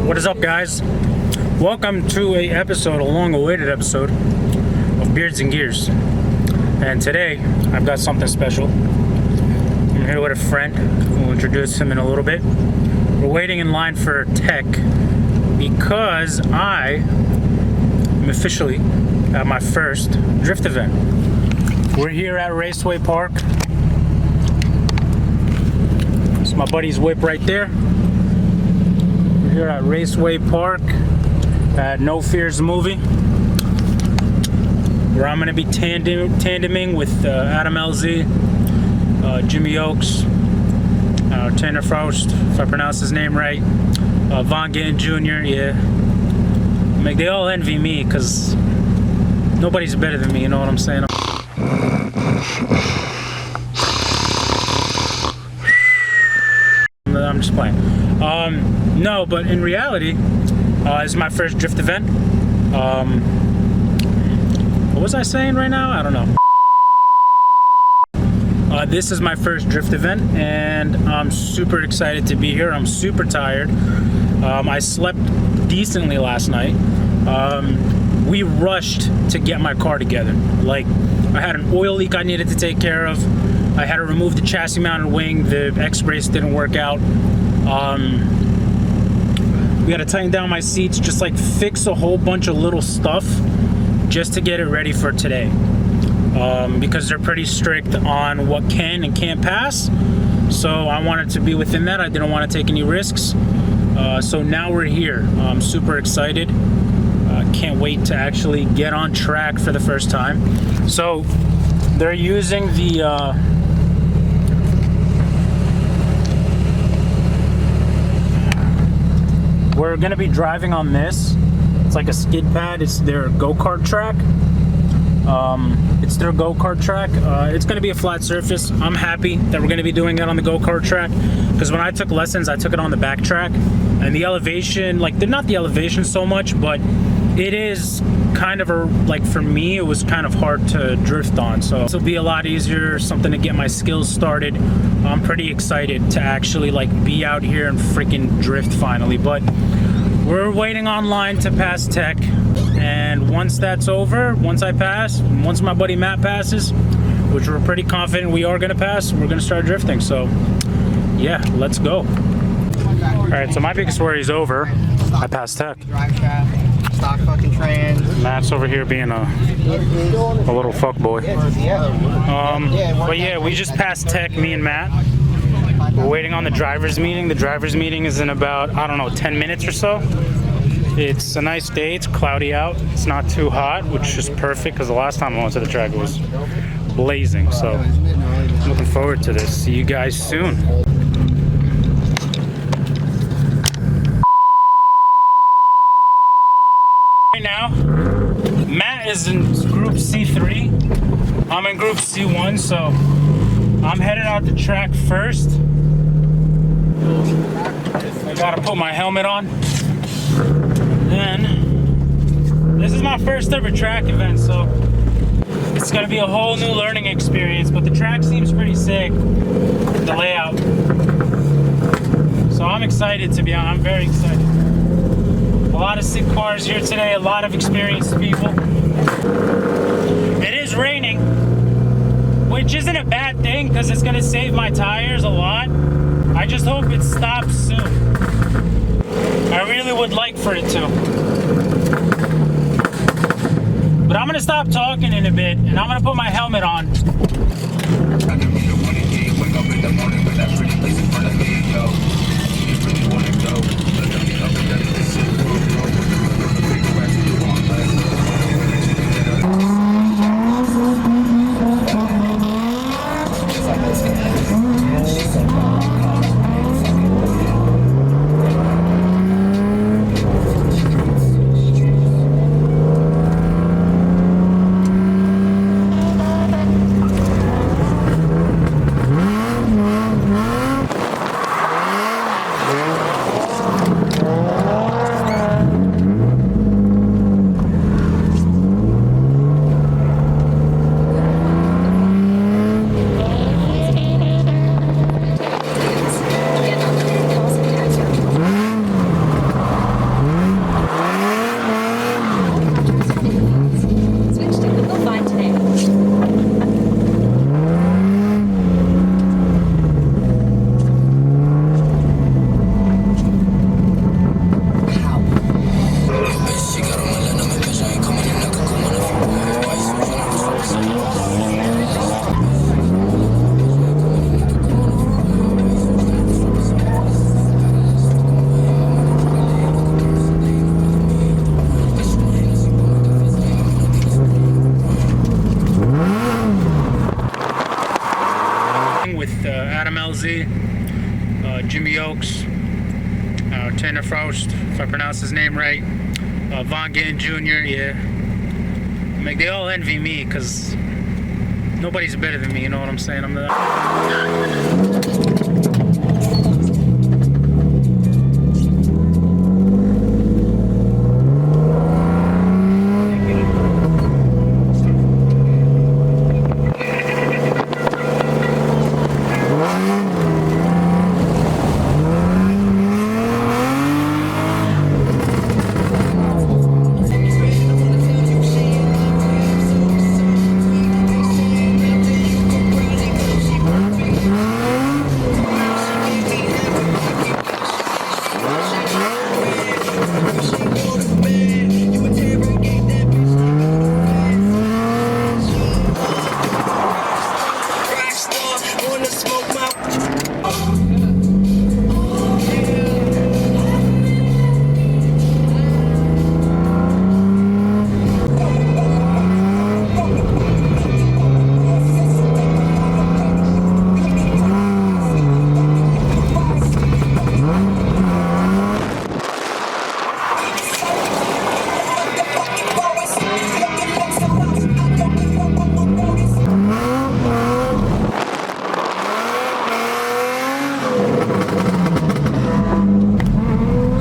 What is up, guys? Welcome to a long-awaited episode of Beards and Gears. And today, I've got something special. I'm here with a friend. We'll introduce him in a little bit. We're waiting in line for tech because I am officially at my first drift event. We're here at Raceway Park. It's my buddy's whip right there. We're here at Raceway Park at No Fears Movie, where I'm going to be tandeming with Adam LZ, Jimmy Oaks, Tanner Faust, if I pronounce his name right, Von Gann Jr., yeah. Like, they all envy me because nobody's better than me, you know what I'm saying? I'm just playing. No, but in reality, this is my first drift event. What was I saying right now? I don't know. This is my first drift event, and I'm super excited to be here. I'm super tired. I slept decently last night. We rushed to get my car together. Like, I had an oil leak I needed to take care of. I had to remove the chassis mounted wing. The X-brace didn't work out. We had to tighten down my seats, just like fix a whole bunch of little stuff just to get it ready for today. Because they're pretty strict on what can and can't pass. So I wanted to be within that. I didn't want to take any risks. So now we're here. I'm super excited. Can't wait to actually get on track for the first time. So they're using the we're gonna be driving on this. It's like a skid pad. It's their go-kart track. It's their go-kart track. It's gonna be a flat surface. I'm happy that we're gonna be doing it on the go-kart track, because when I took lessons, I took it on the back track, and the elevation, like, not the elevation so much, but it is kind of like, for me, it was kind of hard to drift on. So this will be a lot easier, something to get my skills started. I'm pretty excited to actually, like, be out here and freaking drift finally. But we're waiting online to pass tech, and once that's over, once I pass, once my buddy Matt passes, which we're pretty confident we are gonna pass, we're gonna start drifting. So yeah, let's go. All right, so my biggest worry is over. I passed tech. Drive shaft, stock fucking trans. Matt's over here being a little fuckboy. But yeah, we just passed tech, me and Matt. We're waiting on the driver's meeting. The driver's meeting is in about, I don't know, 10 minutes or so. It's a nice day. It's cloudy out. It's not too hot, which is perfect, because the last time I went to the track it was blazing. So I'm looking forward to this. See you guys soon. Right now, Matt is in group C3. I'm in group C1, so I'm headed out the track first. I gotta put my helmet on. Then, this is my first ever track event, so it's gonna be a whole new learning experience, but the track seems pretty sick, the layout. So I'm excited to be on. I'm very excited. A lot of sick cars here today, a lot of experienced people. It is raining, which isn't a bad thing because it's gonna save my tires a lot. I just hope it stops soon. I really would like for it to. But I'm gonna stop talking in a bit and I'm gonna put my helmet on. Faust, if I pronounce his name right. Von Ginn Jr., yeah. Like, they all envy me because nobody's better than me, you know what I'm saying? I'm the...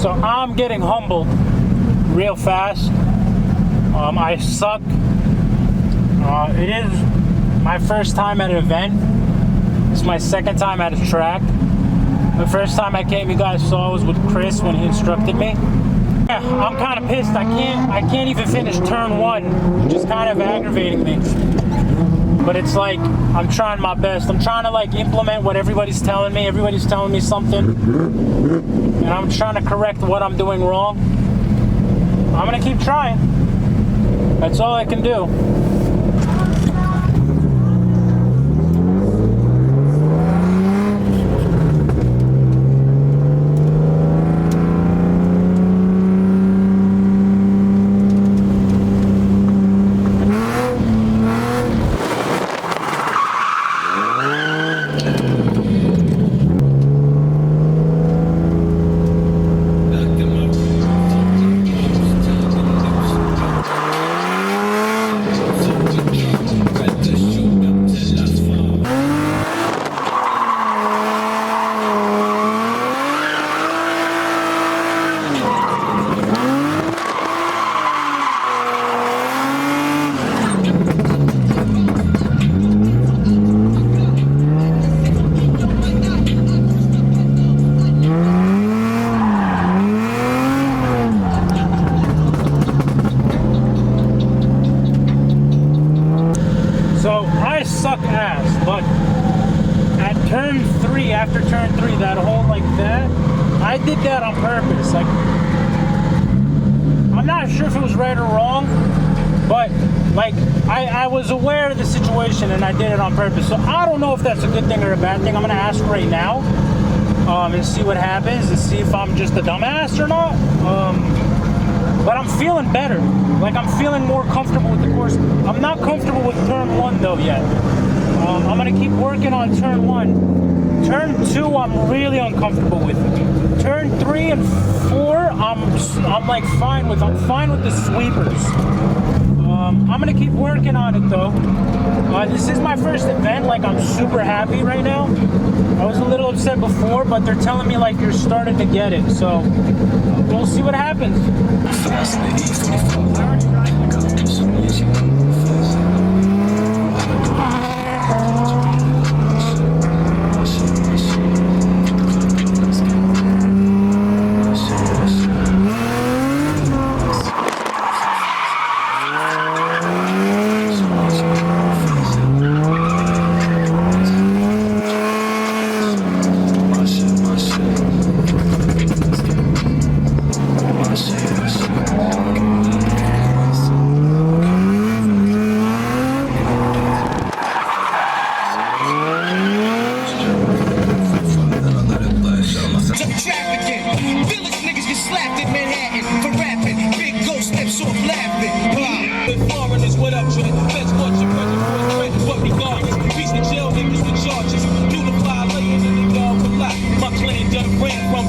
So I'm getting humbled real fast. I suck. It is my first time at an event. It's my second time at a track. The first time I came, you guys saw, was with Chris when he instructed me. Yeah, I'm kind of pissed. I can't even finish turn one, which is kind of aggravating me. But it's like, I'm trying my best. I'm trying to like implement what everybody's telling me. Everybody's telling me something. And I'm trying to correct what I'm doing wrong. I'm gonna keep trying. That's all I can do. So I suck ass, but at turn three, after turn three, that whole like that, I did that on purpose. Like, I'm not sure if it was right or wrong, but like I was aware of the situation and I did it on purpose. So I don't know if that's a good thing or a bad thing. I'm gonna ask right now and see what happens and see if I'm just a dumbass or not. But I'm feeling better. Like, I'm feeling more comfortable with the course. I'm not comfortable with turn one though yet. I'm gonna keep working on turn one. Turn two, I'm really uncomfortable with. Turn three and four, I'm like fine with. I'm fine with the sweepers. I'm gonna keep working on it though. This is my first event. Like, I'm super happy right now. I was a little upset before, but they're telling me like you're starting to get it. So we'll see what happens.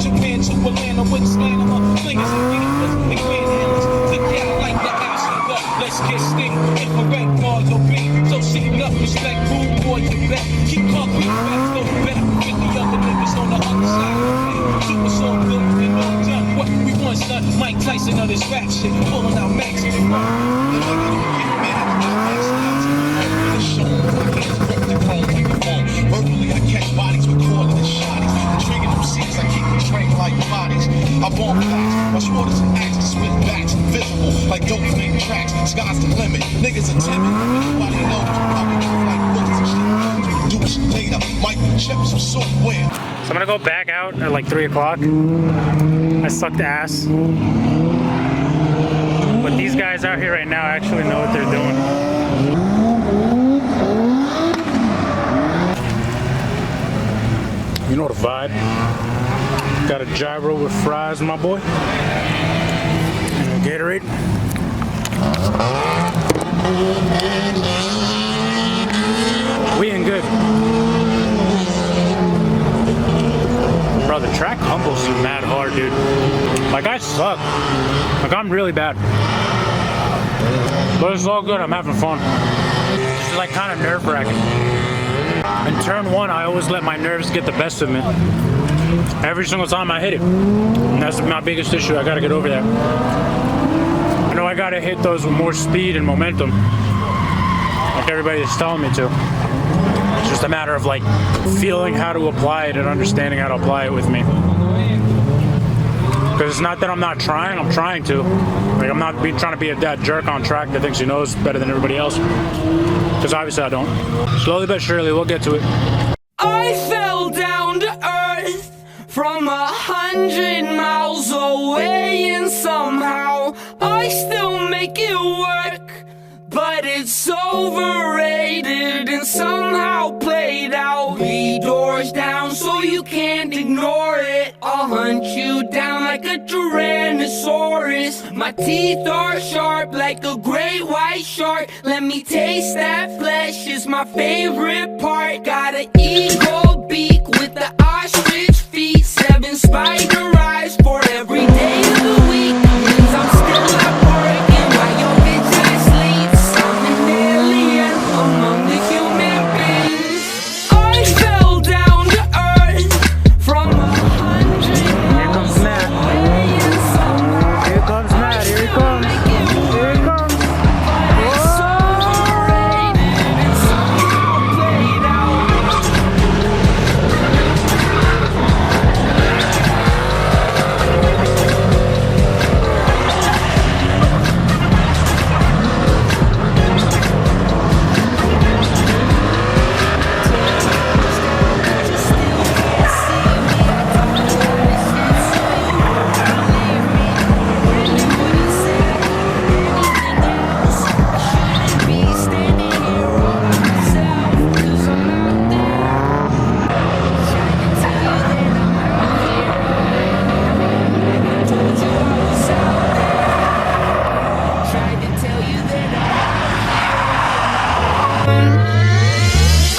Japan to Atlanta with slang. Flingers and fingers, they panhandlers. Look out like the house of luck. Let's get sting. Infrared bars or beam. So see enough respect. Rude boys and back. Keep concrete facts, go back. 50 other niggas on the other side. Super soul good and no jump. What we want, son? Mike Tyson of this rap shit. Pulling out max and run. Verbally, I catch bodies with coordinate shotties. Intriguing them scenes, I keep them trained like bodies. I bomb facts, my shoulders and axes, spit backs, visible like dope fake tracks. Sky's the limit, niggas are timid, nobody knows. I be like books and shit. Do shit later, microchips or software. So I'm gonna go back out at like 3 o'clock. I sucked ass. But these guys out here right now actually know what they're doing. You know the vibe. Got a gyro with fries, my boy. And a Gatorade. We ain't good. Bro, the track humbles you mad hard, dude. Like, I suck. Like, I'm really bad. But it's all good. I'm having fun. It's like kind of nerve-wracking. In turn 1, I always let my nerves get the best of me. Every single time I hit it. And that's my biggest issue. I gotta get over that. I know I gotta hit those with more speed and momentum. Like everybody is telling me to. It's just a matter of like feeling how to apply it and understanding how to apply it with me. Because it's not that I'm not trying, I'm trying to. Like I'm not trying to be that jerk on track that thinks he knows better than everybody else. Because obviously I don't. Slowly but surely, we'll get to it. I fell down to earth from 100 miles away, and somehow I still make it work. But it's overrated and somehow played out. 3 doors down so you can't ignore it. I'll hunt you down like a Tyrannosaurus. My teeth are sharp like a great white shark. Let me taste that flesh, is my favorite part. Got an eagle beak with the ostrich feet. 7 spider eyes for every day of the week. Means I'm still at work and while your bitch ass sleeps. I'm an alien among the human beings. I fell down to earth from 100 miles away, and somehow Here comes Matt, here he comes. Here he comes. it's overrated and somehow played out.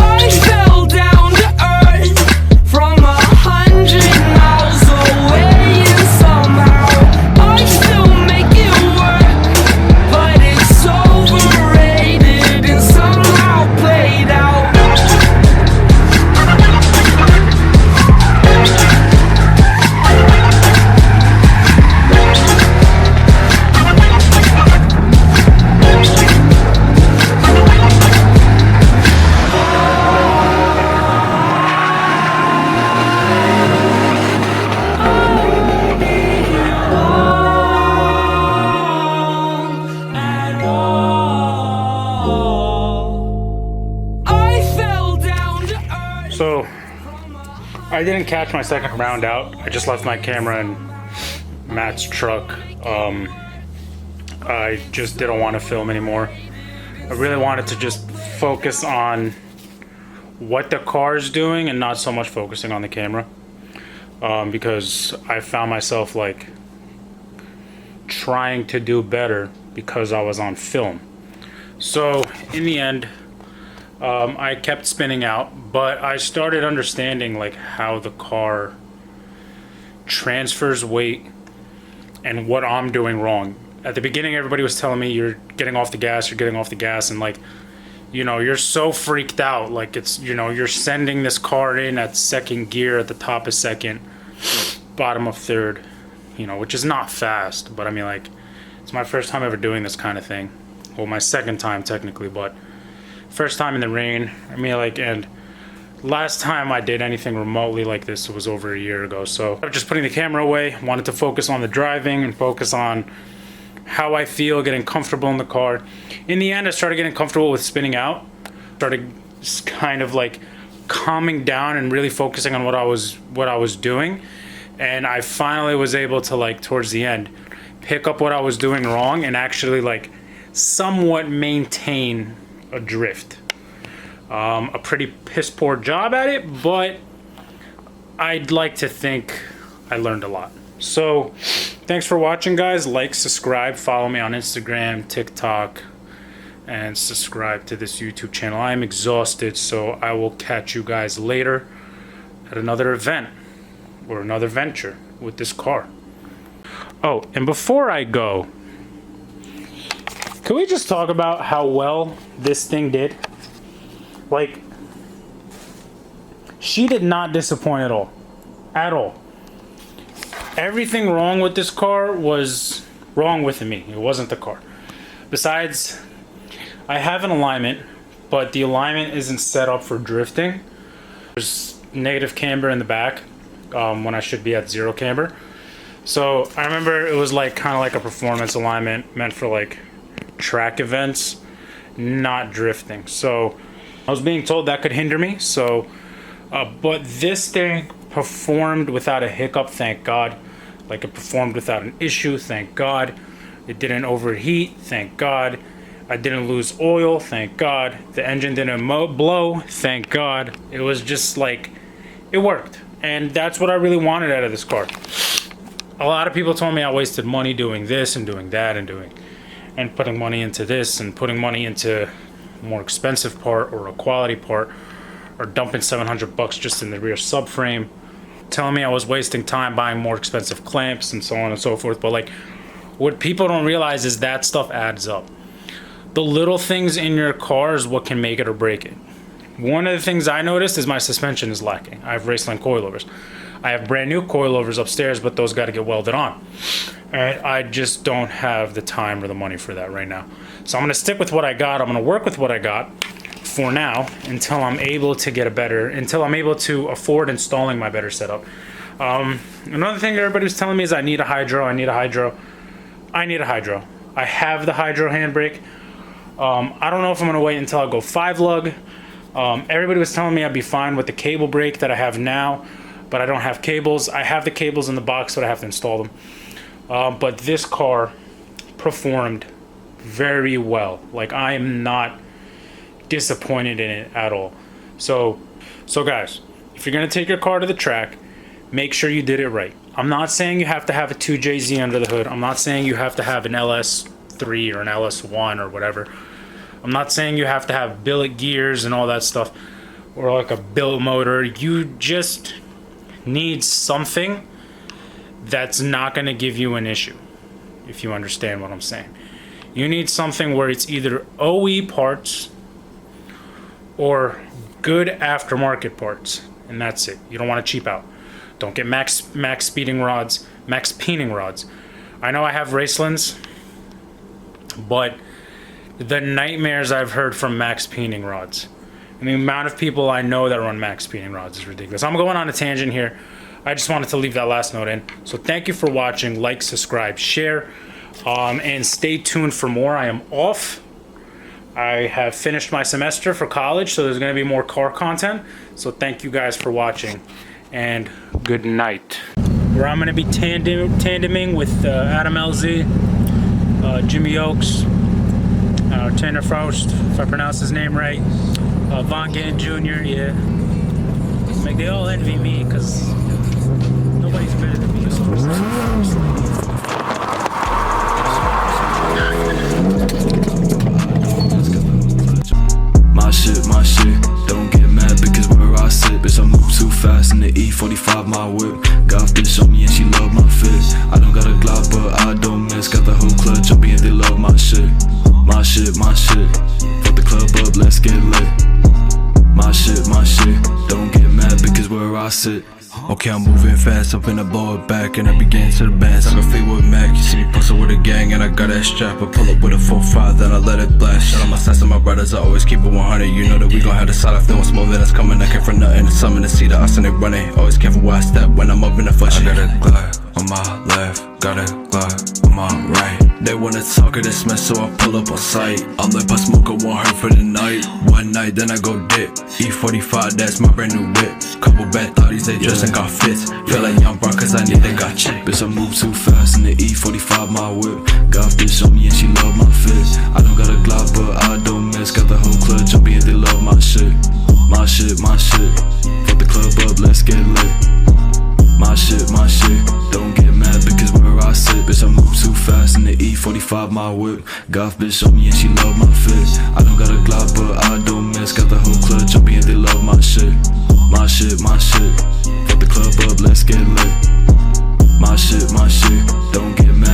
I fell down to earth from 100 miles away, and somehow I still make it work. But it's overrated and somehow played out. At all. I fell down to earth. So, I didn't catch my second round out. I just left my camera in Matt's truck. I just didn't want to film anymore. I really wanted to just focus on what the car's doing and not so much focusing on the camera. Because I found myself like trying to do better because I was on film. So in the end, I kept spinning out, but I started understanding like how the car transfers weight and what I'm doing wrong. At the beginning, everybody was telling me you're getting off the gas, and like, you know, you're so freaked out. Like, it's, you know, you're sending this car in at second gear, at the top of second, bottom of third, you know, which is not fast, but I mean, like, it's my first time ever doing this kind of thing. Well, my second time technically, but first time in the rain. I mean, like, and last time I did anything remotely like this was over a year ago. So I'm just putting the camera away, wanted to focus on the driving and focus on how I feel, getting comfortable in the car. In the end, I started getting comfortable with spinning out, started kind of like calming down and really focusing on what I was doing. And I finally was able to, like, towards the end, pick up what I was doing wrong and actually, like, somewhat maintain a drift. A pretty piss poor job at it, but I'd like to think I learned a lot. So thanks for watching, guys. Like, subscribe, follow me on Instagram, TikTok, and subscribe to this YouTube channel. I am exhausted, so I will catch you guys later at another event or another venture with this car. Oh, and before I go, can we just talk about how well this thing did? Like, she did not disappoint at all. At all. Everything wrong with this car was wrong with me. It wasn't the car. Besides, I have an alignment, but the alignment isn't set up for drifting. There's negative camber in the back when I should be at zero camber. So I remember it was like kind of like a performance alignment meant for like track events, not drifting. So I was being told that could hinder me. So, but this thing performed without a hiccup, thank God. Like, it performed without an issue, thank God. It didn't overheat, thank God. I didn't lose oil, thank God. The engine didn't blow, thank God. It was just like, it worked. And that's what I really wanted out of this car. A lot of people told me I wasted money doing this and doing that and putting money into this and putting money into a more expensive part or a quality part, or dumping $700 just in the rear subframe, telling me I was wasting time buying more expensive clamps and so on and so forth. But like, what people don't realize is that stuff adds up. The little things in your car is what can make it or break it. One of the things I noticed is my suspension is lacking. I have Raceland coilovers. I have brand new coilovers upstairs, but those got to get welded on. And I just don't have the time or the money for that right now. So I'm going to stick with what I got. I'm going to work with what I got for now until I'm able to get a better, until I'm able to afford installing my better setup. Another thing everybody was telling me is I need a hydro. I need a hydro. I have the hydro handbrake. I don't know if I'm going to wait until I go 5-lug. Everybody was telling me I'd be fine with the cable brake that I have now, but I don't have cables. I have the cables in the box, but I have to install them. But this car performed very well. Like, I am not disappointed in it at all. So guys, if you're gonna take your car to the track, make sure you did it right. I'm not saying you have to have a 2JZ under the hood. I'm not saying you have to have an LS3 or an LS1 or whatever. I'm not saying you have to have billet gears and all that stuff, or like a billet motor. You just need something that's not going to give you an issue, if you understand what I'm saying. You need something where it's either OE parts or good aftermarket parts, and that's it. You don't want to cheap out. Don't get max peening rods. I know I have Racelands, but the nightmares I've heard from max peening rods, and the amount of people I know that run max peening rods is ridiculous. I'm going on a tangent here. I just wanted to leave that last note in. So thank you for watching. Like, subscribe, share, and stay tuned for more. I am off. I have finished my semester for college, so there's going to be more car content. So thank you guys for watching, and good night. Where I'm going to be tandeming with Adam LZ, Jimmy Oaks, Tanner Faust, if I pronounce his name right, Von Gann Jr., yeah. Like, they all envy me because nobody's better than me. My shit, don't get mad because where I sit, bitch, I move too fast in the E45, my whip. Got bitch on me and she love my fit. I don't got a Glock, but I shit. My shit, my shit. Fuck the club up, let's get lit. My shit, don't get mad because where I sit. Okay, I'm moving fast, I'm finna blow it back, and I begin to the bands. I can feel with Mac, you see me posted with a gang, and I got that strap. I pull up with a 4-5, then I let it blast. Shout out my stats and my brothers, I always keep it 100. You know that we gon' have the side off, then smoke that that's coming. I came for nothing, it's something to see the us and they running. Always careful where I step when I'm up in the flesh. I got a Glock on my left, got a Glock on my right. They wanna talk of this mess, so I pull up on sight. I'm like, but smoke, I want her for the night. One night, then I go dip. E45, that's my brand new whip. Couple bad thotties, they just ain't got fits. Feel like young bro, cause I need they got check. Bitch, I move too fast in the E45, my whip. Got bitch on me and she love my fit. I don't got a Glock, but I don't miss. Got the whole club jumping and they love my shit. My shit. Fuck the club up, let's get lit. My shit, don't get mad because where I sit. Bitch, I move too fast in the E45, my whip. Got bitch on me and she love my fit. I don't got a Glock, but I don't miss. Got the whole club jumping and they love my shit. My shit. Fuck the club up, let's get lit. My shit, don't get mad